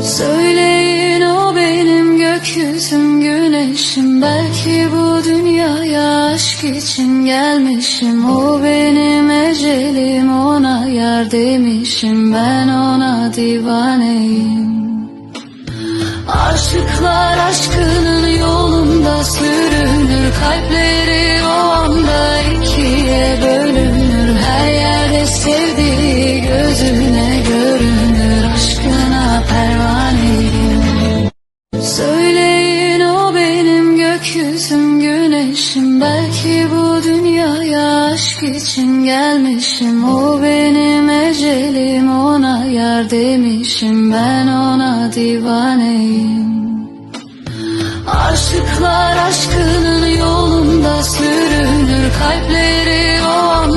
Söyleyin, o benim gökyüzüm, güneşim. Belki bu dünyaya aşk için gelmişim. O benim ecelim, ona yar demişim. Ben ona divaneyim. Aşıklar aşkının yolunda sürünür, kalpleri o anda ikiye bölünür. Her yerde sevdiği gözüne görünür, aşkına pervaneyim. Söyleyin, o benim gökyüzüm, güneşim. Belki bu dünyaya aşk için gelmişim. O benim ecelim, ona yar demişim. Ben ona divaneyim. Aşıklar aşkının yolunda sürünür, kalpleri o